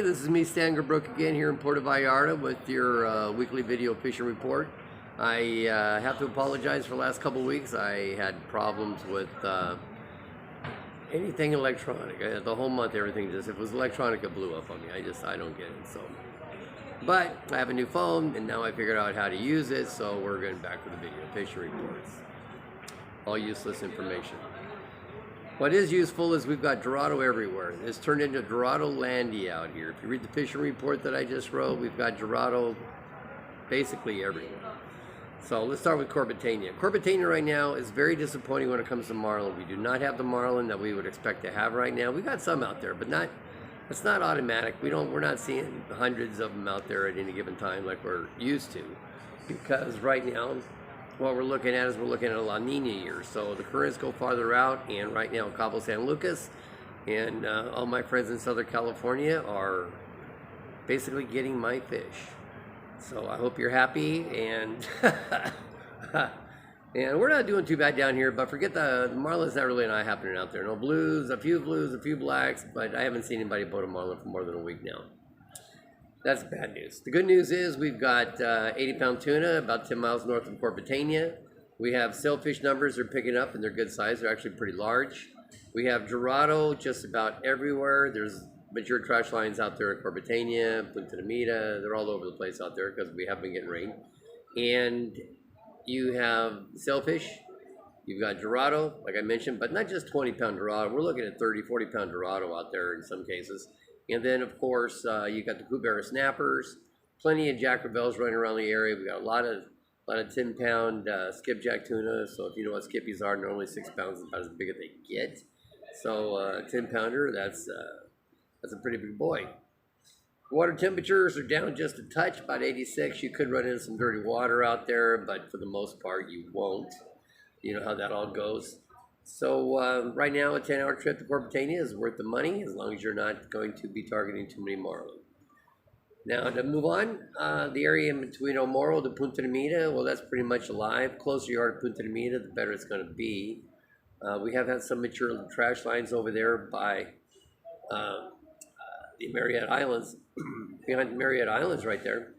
this is me, Stan Brook, again here in Puerto Vallarta with your weekly video fishing report. I have to apologize for the last couple of weeks. I had problems with anything electronic. The whole month, everything just, if it was electronic, it blew up on me. I don't get it. So, but I have a new phone, and now I figured out how to use it. So we're going back with the video fishing reports. All useless information. What is useful is we've got Dorado everywhere. It's turned into Dorado Landy out here. If you read the fishing report that I just wrote, we've got Dorado basically everywhere. So let's start with Corbetena. Corbetena right now is very disappointing when it comes to Marlin. We do not have the Marlin that we would expect to have right now. We got some out there, but it's not automatic. We're not seeing hundreds of them out there at any given time like we're used to, because right now what we're looking at is we're looking at a La Nina year. So the currents go farther out, and right now Cabo San Lucas and all my friends in Southern California are basically getting my fish. So I hope you're happy, and and we're not doing too bad down here, but forget the Marlin's not really not happening out there. No blues, a few blacks, but I haven't seen anybody boat a Marlin for more than a week now. That's bad news. The good news is we've got 80-pound tuna about 10 miles north of Corbetena. We have sailfish numbers are picking up, and they're good size. They're actually pretty large. We have Dorado just about everywhere. There's mature trash lines out there at Corbetena, Punta de Mita. They're all over the place out there because we have been getting rain. And you have sailfish. You've got Dorado, like I mentioned, but not just 20-pound Dorado. We're looking at 30, 40-pound Dorado out there in some cases. And then, of course, you got the Coubera snappers, plenty of Jack Rebels running around the area. We got a lot of 10-pound skipjack tuna. So if you know what skippies are, normally 6 pounds is about as big as they get. So 10-pounder, that's a pretty big boy. Water temperatures are down just a touch, about 86. You could run into some dirty water out there, but for the most part, you won't. You know how that all goes. So right now, a 10-hour trip to Corbetena is worth the money as long as you're not going to be targeting too many Marlin. Now to move on, the area in between El Morro to Punta de Mita, well, that's pretty much alive. Closer you are to Punta de Mita, the better it's going to be. We have had some mature trash lines over there by the Marriott Islands, behind the Marriott Islands right there.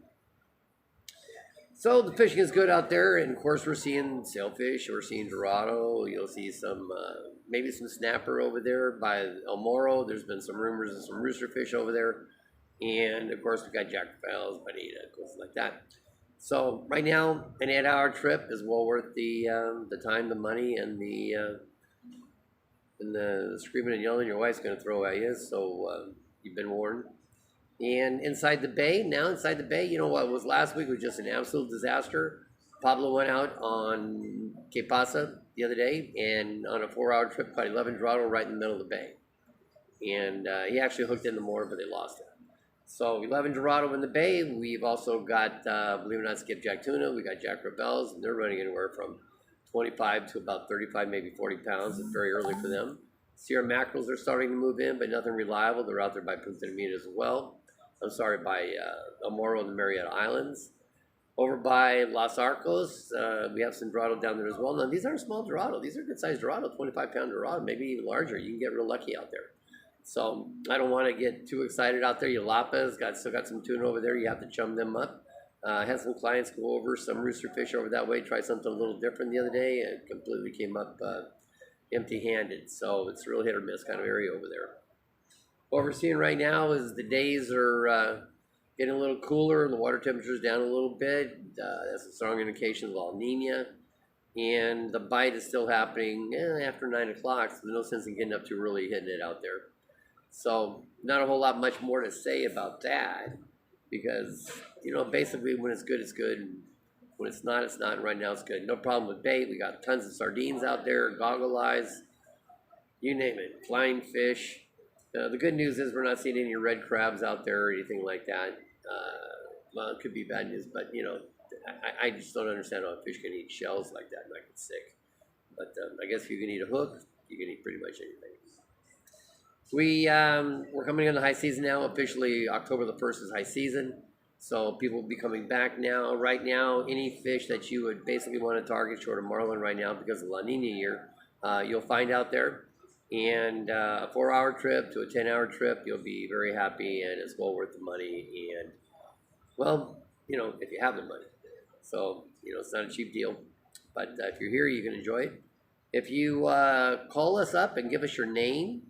So the fishing is good out there, and of course we're seeing sailfish, we're seeing Dorado, you'll see some, maybe some snapper over there by El Morro. There's been some rumors of some roosterfish over there, and of course we've got Jack Rebels, Bonita, goes like that. So right now, an 8-hour trip is well worth the time, the money, and the screaming and yelling your wife's going to throw at you, so you've been warned. And inside the bay, you know what was last week was just an absolute disaster. Pablo went out on Que Pasa the other day, and on a 4-hour trip, caught 11 Dorado right in the middle of the bay. And he actually hooked in the more, but they lost it. So 11 Dorado in the bay. We've also got, believe it or not, skipjack tuna. We got Jack Rebels, and they're running anywhere from 25 to about 35, maybe 40 pounds. It's very early for them. Sierra mackerels are starting to move in, but nothing reliable. They're out there by Punta de Mita as well. I'm sorry, by El Morro and the Marriott Islands. Over by Los Arcos, we have some Dorado down there as well. Now, these aren't small Dorado. These are good-sized Dorado, 25-pound Dorado, maybe even larger. You can get real lucky out there. So I don't want to get too excited out there. Yalapas, still got some tuna over there. You have to chum them up. I had some clients go over some roosterfish over that way, try something a little different the other day, and completely came up empty-handed. So it's a real hit or miss kind of area over there. What we're seeing right now is the days are getting a little cooler, the water temperature is down a little bit. That's a strong indication of La Nina. And the bite is still happening after 9 o'clock, so there's no sense in getting up too early hitting it out there. So not a whole lot much more to say about that, because, you know, basically when it's good, it's good. And when it's not, it's not. And right now it's good. No problem with bait. We got tons of sardines out there, goggle eyes, you name it, flying fish. The good news is we're not seeing any red crabs out there or anything like that. Well, it could be bad news, but, you know, I just don't understand how a fish can eat shells like that and not get sick. But I guess if you can eat a hook, you can eat pretty much anything. We're coming into high season now. Officially, October the 1st is high season. So people will be coming back now. Right now, any fish that you would basically want to target short of Marlin right now because of La Nina year, you'll find out there. And a 4-hour trip to a 10-hour trip, you'll be very happy, and it's well worth the money. And well, if you have the money. So, it's not a cheap deal. But if you're here, you can enjoy it. If you call us up and give us your name,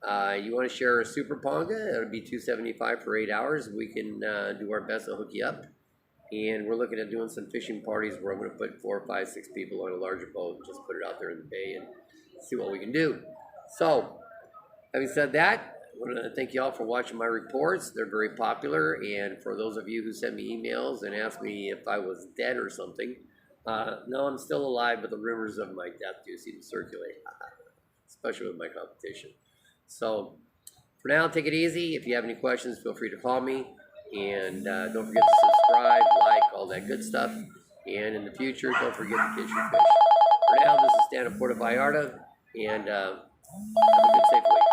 you want to share a super ponga, it'll be $275 for 8 hours. We can do our best to hook you up. And we're looking at doing some fishing parties where I'm going to put 4, 5, 6 people on a larger boat and just put it out there in the bay and see what we can do. So, having said that, I want to thank you all for watching my reports. They're very popular. And for those of you who send me emails and ask me if I was dead or something, no, I'm still alive, but the rumors of my death do seem to circulate, especially with my competition. So, for now, take it easy. If you have any questions, feel free to call me. And don't forget to subscribe, like, all that good stuff. And in the future, don't forget to catch your fish. For now, this is Stan of Puerto Vallarta, and have a good, safe week.